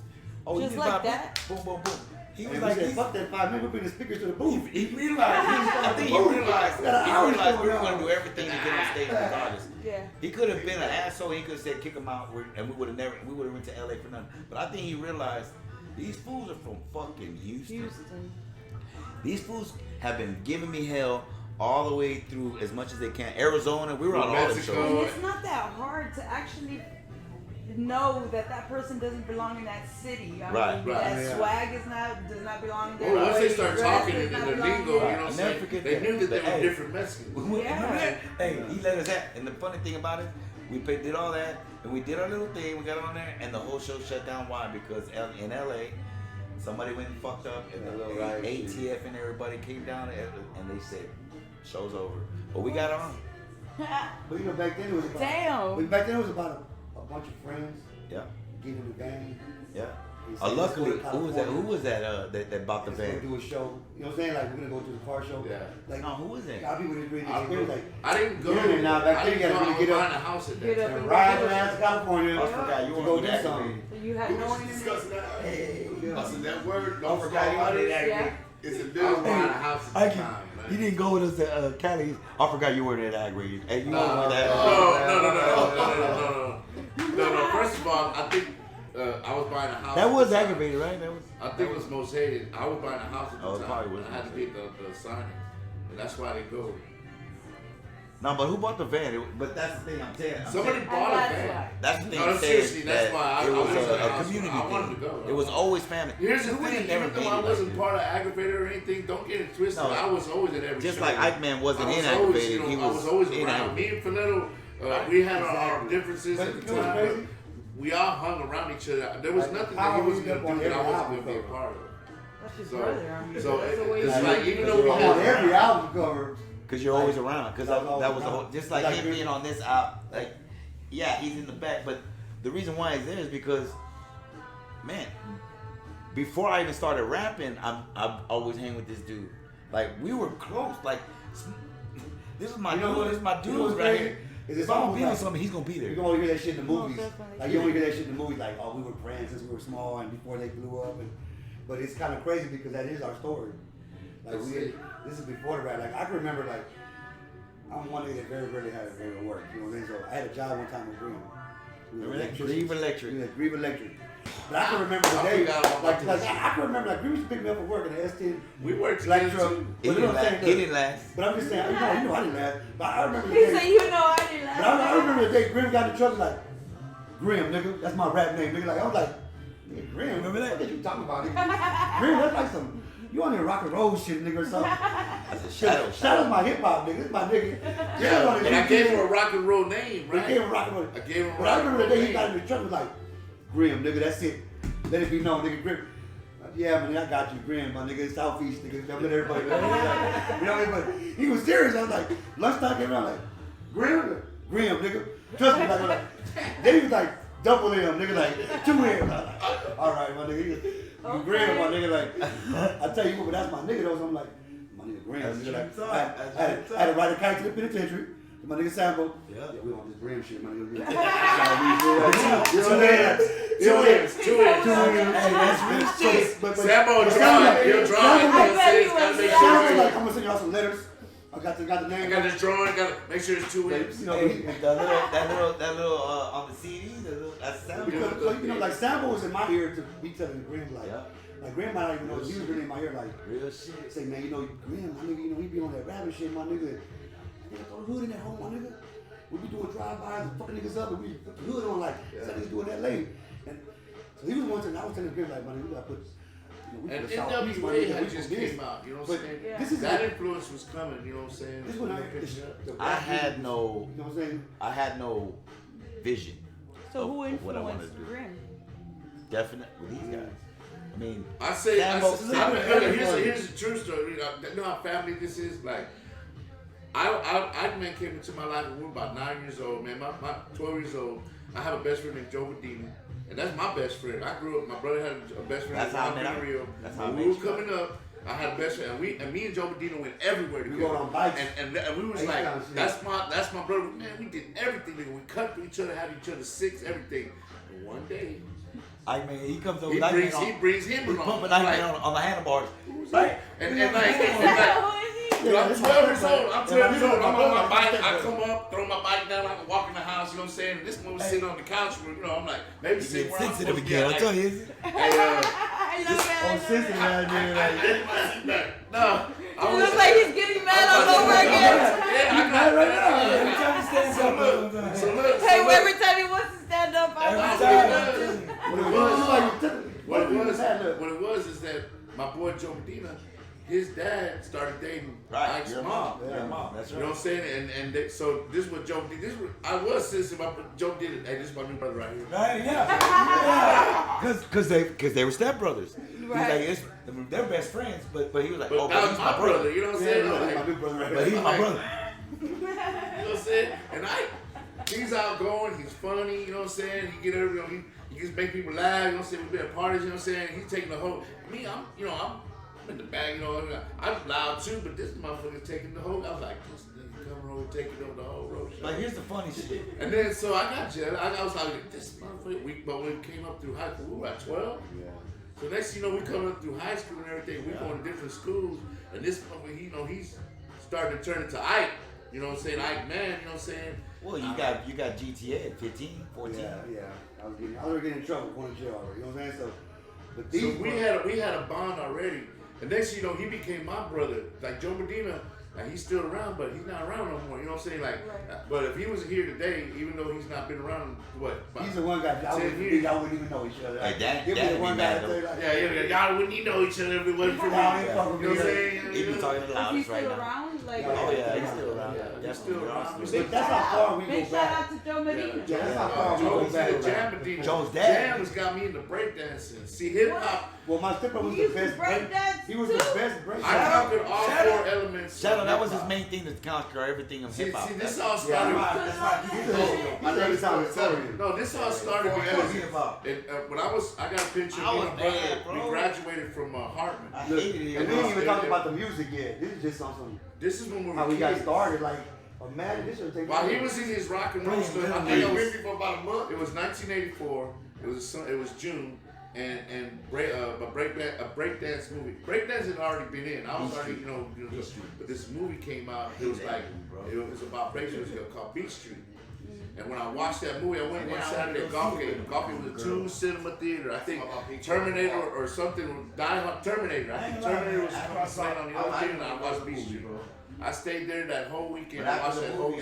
Oh, Just you like buy a that? booth? Boom, boom, boom. He was And like, we said, he's- fuck that 5 minutes. We're bringing the speakers to the booth. he realized. I think he realized. We got an hour we show were now. gonna do everything to get on stage with the artists. Yeah. He could have been an asshole. He could have said kick him out, and we would have went to LA for nothing. But I think he realized these fools are from fucking Houston. Houston. These fools have been giving me hell all the way through as much as they can. Arizona, we were on all the Mexico. shows. And it's not that hard to actually know that person doesn't belong in that city. I Right. mean, Right. that Yeah. swag does not belong there. Well, once The they way start you dress talking does in not their belong lingo, there. you know what I'll I'm never saying? forget They that. knew that they But, were hey, different Mexicans. Remember Yeah. that? Hey, he let us at. And the funny thing about it, we did all that, and we did our little thing. We got on there, and the whole show shut down. Why? Because in LA, somebody went and fucked up, and Yeah, little the riot shit. ATF and everybody came down, and they said, "Show's over." But we got on. But you know, back then it was about, Damn. Back then it was about a bunch of friends Yeah, getting in the van. yeah. and saying, "Let's go Luckily, to who was that? California. Who was that? That bought the Let's go van? do a show. You know what I'm saying? Like we're gonna go to the car show. Yeah. Like No, who was a that? lot of people didn't really I experience like didn't go. Yeah, now back I then you didn't gotta go. really I get was up. buying a house at Get that up time. and ride go. around to California. I forgot you to were go on do that something. So you had We no was internet. discussing that. Yeah. I said that word. I Don't forgot you fall out. wanted that. Yeah. It's a I was different. buying a house at the time, He man. didn't go with us to Cali. I forgot you were that agri. Hey, you No, were that. no. First of all, I think I was buying a house. That was at the time. aggravated, right? That was. I think it was most hated. I was buying a house at the Oh, it time. probably was and I had to most get the signing. And that's why they go. No, but who bought the van? But that's the thing I'm saying. Somebody bought a van. That's the thing. No, I'm saying seriously, that's that why I it was was in the a house. community I wanted thing. to go. It was always family. Here's the We thing, never even though made I it wasn't like part of Aggravator or anything, don't get it twisted. No. I was always at every Just show. like Ike Man wasn't I was in always, Aggravated, he I was always in around. Me Aggravated. and Finetto, we had our Exactly. differences But at the you know what's crazy? time. We all hung around each other. There was Like, nothing how that he we was going up on to do that I every wasn't album going to be a cover. part of. That's your So, brother. I mean, so that's the way it's you like, do even it. though we on had every album cover. Because you're always around. Because that That was was the whole, around. just like Like him we- being on this out. Like, yeah, he's in the back, but the reason why he's there is because, man, before I even started rapping, I always hang with this dude. Like we were close. Like this is my You know dude. what- This is my you dude know what's right crazy? here. Is If it's I'm gonna almost be on like- something, he's gonna be You there. can only hear that shit in the No, movies. definitely. Like you only hear that shit in the movies, like, oh, we were friends since we were small and before they blew up. But it's kind of crazy because that is our story. Like That's we, it. this is before the rap. Like I can remember, like I'm one nigga that very rarely had to work. You know what I mean? So I had a job one time with Grimm. Remember that? Grimm Electric. Yeah, Grimm Electric. But I can remember the I day, forgot about like this. I can remember, like Grimm used to pick me up for work in the S10 We worked black together truck. too. He But you know didn't what I'm last. saying? He didn't last. But I'm just saying, you know I didn't laugh. But I remember the He day. said, you know, I didn't But laugh. I remember the day Grimm got in the truck, like, Grimm, nigga, that's my rap name, nigga. Like, I was like, nigga, Grimm, Remember that? What are you talking about, nigga? Grimm, that's like some, you on there rock and roll shit, nigga, or something. That's a shadow. Shadow's my hip hop, nigga. This my nigga. Yeah, but I gave him a rock and roll name, But right? he gave him rock and roll. I gave him a But I rock and remember the roll day he got name. in the truck, was like, Grimm, nigga, that's it. Let it be known, nigga, Grimm. Yeah, man, I got you, Grimm, my nigga, Southeast, nigga. Don't let everybody know. You know what I mean? But he was serious. I was like, lunchtime came around, like, Grimm, nigga. Trust me, like, then he was like, double M, nigga, like, 2 M. Like, all right, my nigga. You Grimm, my nigga, like, I tell you what, but that's my nigga, though, so I'm like, my nigga Grimm, That's nigga, like, true I had to ride a kite to the penitentiary. My nigga Sambo. Yeah. We on this Grimm shit, my nigga. You know what I'm saying? Two M's. Hey, that's real shit. Sambo drawing. You're drawing. I bet you Gotta was make young. Sambo's sure. like, I'm gonna send y'all some letters. I got the I name. got this drawing. Gotta make sure it's 2 M's. You know, Hey, that little on the CD, that's because, Sambo. you know, like Sambo was in my ear to be telling Grimm, like, Yeah. like Grimm might not even know he was really in my ear, like, Real shit. say, man, you know, Grimm, my nigga, you know, he be on that rapping shit, my nigga. Nigga, throw the hood in that hole, my nigga. We be doing drive-bys and fucking niggas up, and we put the hood on, like, some niggas doing that late. And so he was one thing, I was telling Grimm, like, man, we gotta put, you know, we And put a Southeast, my NWA nigga, had we just put this. came out. You know what But I'm saying? Yeah. this is That influence was coming. You know what I'm saying? this one, I had no, you know what I'm saying? I had no vision. So of- who of what I wanted influenced to do. Grimm? Definite with these guys. I mean, I say, Sambo- here's the true story. You know how family this is. Like, I man came into my life when we were about 9 years old. Man, my 12 years old. I have a best friend named Joe Medina, and that's my best friend. I grew up. My brother had a best friend That's named how I met Juan him. Rio. That's how I When met we were you. coming up, I had a best friend, and me and Joe Medina went everywhere We together. going on bikes. And we was Hey, like, kind of shit. that's my brother. Man, we did everything. Nigga. We cut for each other, had each other six, everything. And one day, I mean, he comes over. he brings him He's along. pumping I'm Ike Man like, on the handlebars. Right? and Who is he? Dude, I'm 12 years old. I'm 12 years old. I'm on my bike. Yeah. I come up, throw my bike down. I can walk in the house. You know what I'm saying? This one was sitting on the couch. You know, I'm like, maybe He's sit getting where I'm sensitive supposed to be again. at. I tell you. Hey, I love that. Oh, sister, man, nigga, like, no, It looks like he's getting mad all over again. Yeah, I got right now. Every time he stands So up, look, so look. Hey, every time he wants to stand up, I Every want time. to. what it was, you like, What what it was is that my boy Joe Medina, his dad started dating Right, Ike's your mom. mom. Yeah. Your mom. That's You know right. what I'm saying? And so this is what Joe did. I was sensitive, but Joe did it. Hey, this is my new brother right here. Right, yeah. Because they were stepbrothers. He's like, Right. they're best friends, but he was like, But oh, that but was he's my brother. You know what I'm Yeah, saying? yeah, I'm that's my like, big brother right But he's there. my brother. you know what I'm saying? And he's outgoing, he's funny, you know what I'm saying? He get every, you know, he just make people laugh, you know what I'm saying? We be at parties, you know what I'm saying? He's taking the whole, me, I'm in the bag, you know, I'm loud too, but this motherfucker's taking the whole, I was like, this nigga coming over, taking over the whole road show. Like, here's the funny shit. And then, so I got jealous. I was like, this motherfucker, but when it came up through high school, we were at 12. Yeah. So next thing you know, we coming up through high school and everything. We going to different schools, and this motherfucker, he's starting to turn into Ike. You know what I'm saying? Ike man, you know what I'm saying? Well, you got GTA at 15, 14. Yeah. I was getting in trouble, going to jail already. You know what I'm saying? So, but So these we had a bond already. And next thing you know, he became my brother. Like Joe Medina, like he's still around, but he's not around no more. You know what I'm saying? Like, but if he was here today, even though he's not been around, what? he's the one guy. I wouldn't even know each other. Like that. He'll be the one guy. Y'all wouldn't even know each other if it wasn't for me. You know what I'm saying? He be talking Is he loud still right now. around? Like, Oh yeah, he's still around. Yeah, he's still around. But that's how far we big go shout back. out to Joe Medina. Yeah, that's how far we go Joe's back. Jam Medina. Joe's dad. Jam has got me into breakdancing. See, hip hop. Well, my stepper was He the used to best break dance He was too? the best break I conquered all four elements. Shadow, of that was hip-hop. his main thing to conquer everything of See, hip hop. this all started. I know this how it's started. No, this all started because when I got a picture I of was my brother. bad, bro. We graduated from Hartman. I Look, hated it. and we didn't even talk about the music yet. This is just on some This is when we how were we got kids. started. Like, imagine this should take. While he was in his rock and roll stuff, I think He it was was with me for about a month. It was 1984. It was June, and a breakdance movie. Breakdance had already been in. I was already but this movie came out. It was like it was about breakdance. It was called Beach Street. And when I watched that movie, I went one Saturday at Golf Game. Golf Game was a 2 cinema theater. I think Terminator or something. Die Hard Terminator. I think Terminator was playing on the other thing, and I watched Beach Street. I stayed there that whole weekend. I watched that whole.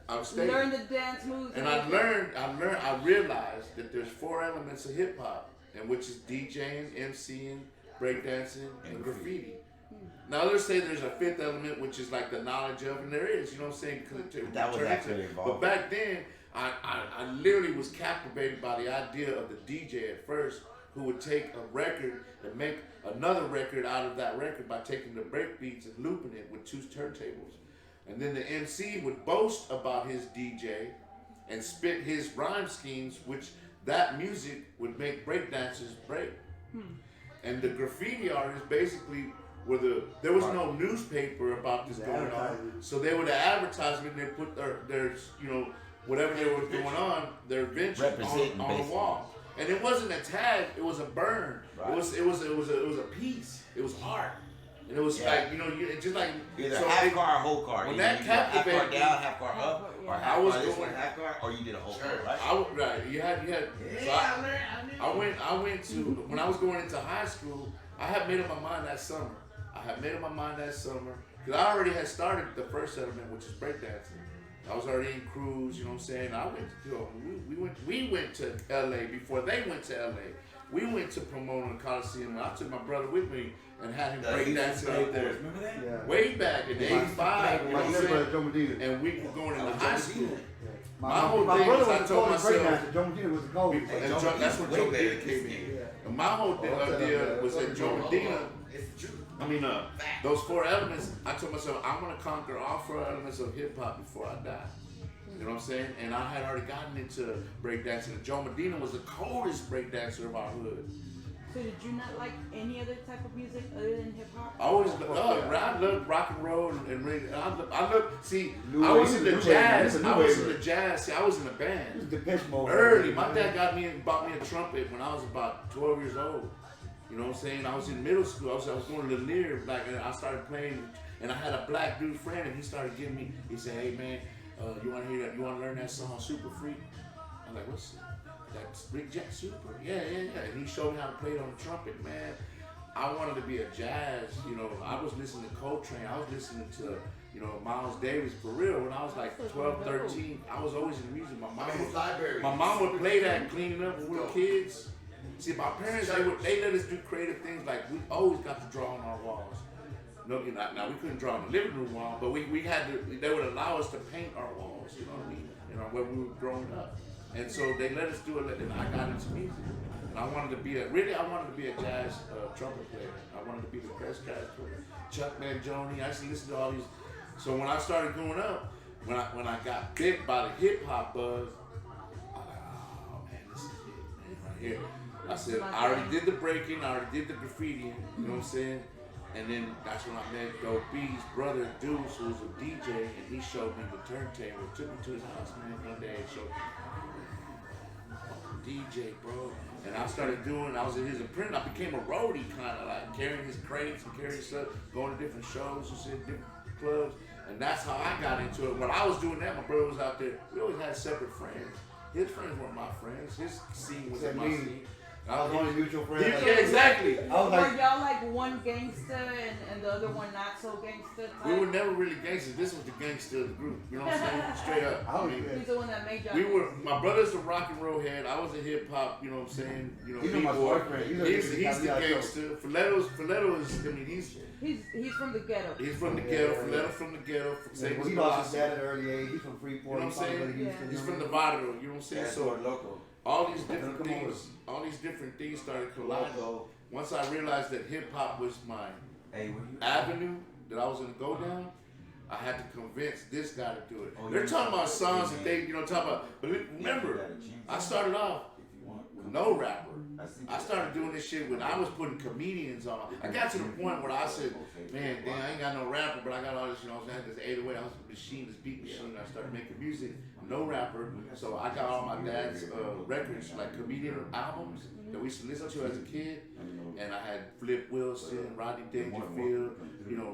I stayed. Learn the dance moves. And I realized that there's 4 elements of hip hop, and which is DJing, MCing, breakdancing, and graffiti. Now others say there's a 5th element, which is like the knowledge of, and there is, you know what I'm saying? That was actually involved. But back then, I literally was captivated by the idea of the DJ at first, who would take a record and make another record out of that record by taking the break beats and looping it with 2 turntables. And then the MC would boast about his DJ and spit his rhyme schemes, which that music would make breakdancers break. And the graffiti artists basically there was no newspaper about this going on, so they would advertise it and they put their whatever they were going on, their invention on the wall. And it wasn't a tag; it was a burn. Right. It was a piece. It was art. And it was like just like either half car or whole car. When that captivated half car down, half car up, or half car this one, half car, or you did a whole car, right? Right. You had. Yeah, so I went to when I was going into high school. I had made up my mind that summer. Because I already had started the first element, which is breakdancing. I was already in crews, you know what I'm saying? I went to we went to LA before they went to LA. We went to Pomona Coliseum, and I took my brother with me and had him breakdancing out there. Remember that? Yeah. Way back in '85, you know what I'm saying? Joe Medina. And we were going into high school. My whole brother thing was was I the told golden myself. breakdancer. Joe Medina was the golden. That's what Joe Medina came in. And my whole idea was that Joe Medina, those 4 elements, I told myself, I'm going to conquer all 4 elements of hip hop before I die. You know what I'm saying? And I had already gotten into breakdancing. And Joe Medina was the coldest breakdancer of our hood. So did you not like any other type of music other than hip hop? I always I loved rock and roll and reggae. I was in the jazz. See, I was in the band. Early. My dad bought me a trumpet when I was about 12 years old. You know what I'm saying? I was in middle school. I was going to Lanier, and I started playing, and I had a black dude friend, and he started giving me, he said, hey man, you want to hear that? You want to learn that song, Super Freak? I'm like, what's that? Big Jack Super? Yeah. And he showed me how to play it on the trumpet, man. I wanted to be a jazz, I was listening to Coltrane. I was listening to, Miles Davis for real. When I was like 12, 13, I was always in music. My mom would play that cleaning up when we were kids. See, my parents, they let us do creative things. Like, we always got to draw on our walls. No, now we couldn't draw on the living room wall, but we had to. They would allow us to paint our walls. You know what I mean? When we were growing up, and so they let us do it. And I got into music, and I wanted to be a jazz trumpet player. I wanted to be the best jazz player. Chuck Mangione. I used to listen to all these. So when I started growing up, when I got bit by the hip hop buzz, I was like, oh man, this is it, man, right here. I said, I already did the breaking, I already did the graffitiing, you know what I'm saying? And then that's when I met Dope B's brother, Deuce, who was a DJ, and he showed me the turntable. Took me to his house, man, one day and showed me, DJ, bro. And I started I was in his apprentice. I became a roadie, kind of like carrying his crates and carrying stuff, going to different shows, different clubs. And that's how I got into it. When I was doing that, my brother was out there. We always had separate friends. His friends weren't my friends. His scene was my scene. I was only mutual friend. Yeah, exactly. I was Were like, y'all like one gangster and the other one not so gangster? We were never really gangsters. This was the gangster of the group. You know what I'm saying? Straight up. I was He's the one that made y'all. We were. My brother's a rock and roll head. I was a hip hop. You know what I'm saying? You know, He's my B-boy. boyfriend. He's the gangster. Filetto is. I mean, He's from the ghetto. he's from the ghetto. Filetto's from the ghetto. Same he as lost Boss. his dad at an early age. He's from Freeport. You know what I'm saying? Yeah. He's from the Barrio. You know what I'm saying? That's So local. all these different things started colliding. Once I realized that hip hop was my avenue that I was gonna go down, I had to convince this guy to do it. They're talking about songs that they, talking about. But remember, I started off with no rapper. I started doing this shit when I was putting comedians on. I got to the point where I said, man, damn, I ain't got no rapper, but I got all this, I had this 808, I was a machine, this beat machine. I started making music, no rapper. So I got all my dad's records, like comedian albums that we used to listen to as a kid. And I had Flip Wilson, Rodney Dangerfield,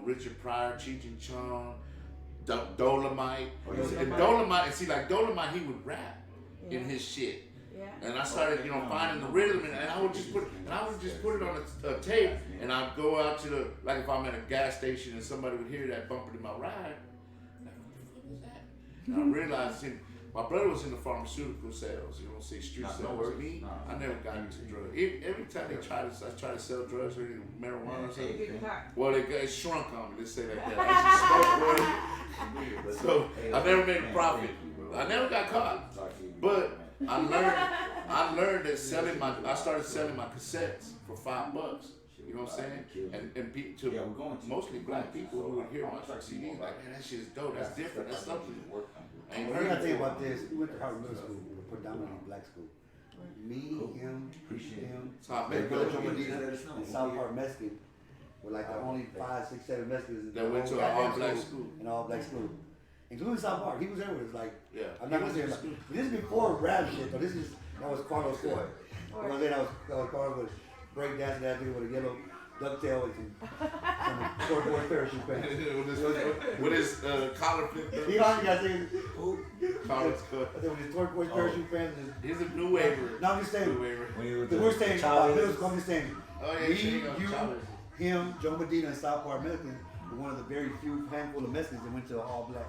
Richard Pryor, Cheech and Chong, Dolomite. And Dolomite, and see, like Dolomite, he would rap in his shit. Yeah. And I started, finding the rhythm, and I would just put it on a tape, and I'd go out to the, like if I'm at a gas station and somebody would hear that bumping in my ride, like, what the fuck is that? And I realized, my brother was in the pharmaceutical sales, street sales. Me, I never got into drugs. Every time I try to sell drugs or marijuana or something, well, it shrunk on me, let's say like that. I used to smoke one, so I never made a profit. I never got caught, but I learned that I started selling my cassettes for $5. You know what I'm saying? And to mostly black people who would hear my CDs like, man, that shit is dope. That's different. That's something. I ain't you heard gotta think before. about this. We went to Harvard Middle School, a predominantly black school. Me, him, So I met Brother Bill Joe Medina, and South Park Mexican were like the only 5, 6, 7 Mexicans that went to an all-black school. An all-black school. Including South Park. He was there with us. Like, Yeah. I'm not gonna say like, this is before rap shit, though. That was Carlos Coy. You know what I'm saying? That was Carlos with break dancing that dude with a yellow ducktail and some short parachute pants. with his collar flipped up. He only got saying, Collar's cut. with his turquoise parachute pants. He's a new waiver. No, I'm just saying. New waiver. We're saying about middle school. I'm just saying. Oh, yeah, Me, you, him, Joe Medina, and South Park Mexican were one of the very few handful of Mexicans that went to an all-black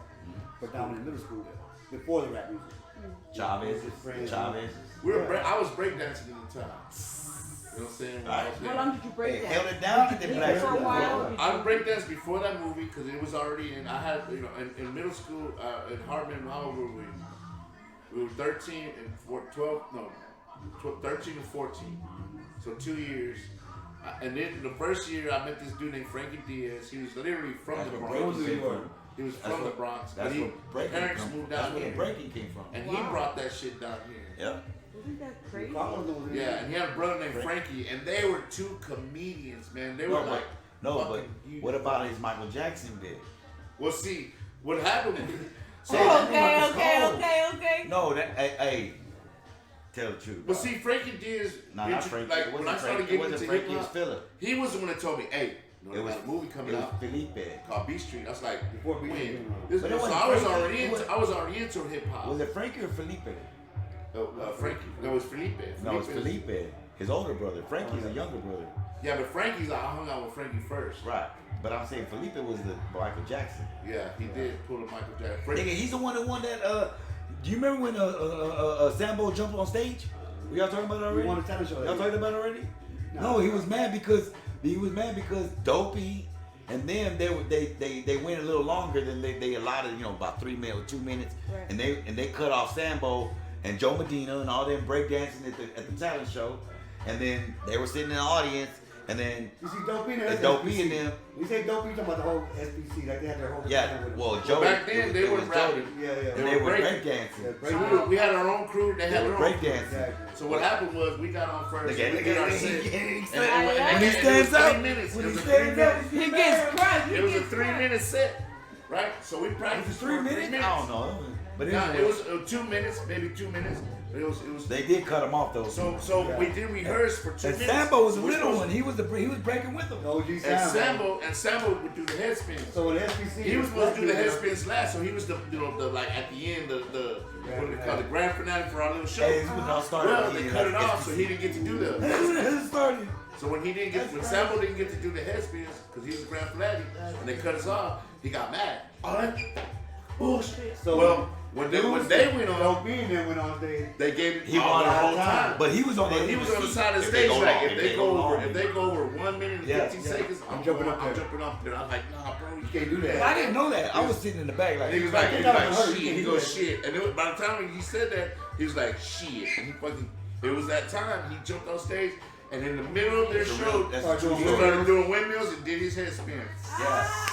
predominant middle school before the rap music. Chavez. I was breakdancing at the time. You know what I'm saying? How long did you break that? Held it down and then black. For a while. I breakdanced before that movie because it was already in. I had, in middle school, in Hartman, how old were we? We were 13 and 13 and 14. So 2 years. And then the first year I met this dude named Frankie Diaz. He was literally from the Bronx. He was from the Bronx. But his parents moved down here. Breaking came from. And he brought that shit down here. Yeah. Isn't that crazy? Yeah, and he had a brother named Frankie, and they were two comedians, man. They were but what about his Michael Jackson bit? Well, see, what happened was... Okay. No, hey, tell the truth. But see, Frankie Diaz, not Frankie. like when I started getting into Frankie, hip hop, it was he was the one that told me, hey, it was a movie coming it was out Felipe. called B Street. I was like, Before B Street when? came out. This, But so it wasn't I was Frankie. already into hip hop. Was it Frankie or Felipe? Frankie. No, it was Felipe. No, it's Felipe. His older brother. Frankie's a younger brother. Yeah, but Frankie's, I hung out with Frankie first. Right. But I'm saying Felipe was the Michael Jackson. Yeah, he did pull a Michael Jackson. Nigga, he's the one that won that. Do you remember when Sambo jumped on stage? We y'all talking about it already? We won a talent show. Y'all talking about it already? No, he was mad because Dopey and them they went a little longer than they allotted, about 3 minutes, 2 minutes, Right. and they cut off Sambo and Joe Medina and all them breakdancing at the talent show, and then they were sitting in the audience. And then You see Dopey there? and Dopey and them. We say Dopey, you talking about the whole SPC, like they had their whole Well, Joe. Back then, they were rapping. Yeah. And they were breakdancing. So we had our own crew. They had They were their own breakdancing. Exactly. So what happened was we got on first. Look We did our at set. when he And stands it was up. 3 minutes. When It he was a stands 3 up, minutes. He gets crushed. It was a 3 minute set, right? So we It practiced was for 3 minutes. I don't know. But Nah, anyway, it was 2 minutes, maybe 2 minutes. But it was. they did cut him off though. So we did rehearse for 2 And minutes. Sambo was a We're little supposed- one. He was breaking with them. OG And Sambo would do the head spins. So in SPC, He was supposed to do the head spins last, so he was the like at the end what do they call it, the grand finale for our little show. Hey, this was all started. Well, they cut it off, so he didn't get to do that. It started. So when Sambo didn't get to do the head spins because he was the grand finale, and they cut us off, he got mad. All right, bullshit. So well, when they went on, being there went on stage. they gave He all won the whole time. But he was on But he was on the side of the stage. Like if they go over 1 minute and 15 seconds, I'm jumping up there. I'm like, nah, bro, you can't do that. I didn't know that. I was sitting in the back like. And he was like, shit. He goes, shit. And by the time he said that, he was like, shit. And he fucking, it was that time he jumped on stage, and in the middle of their show, he started doing windmills and did his head spin. Yeah.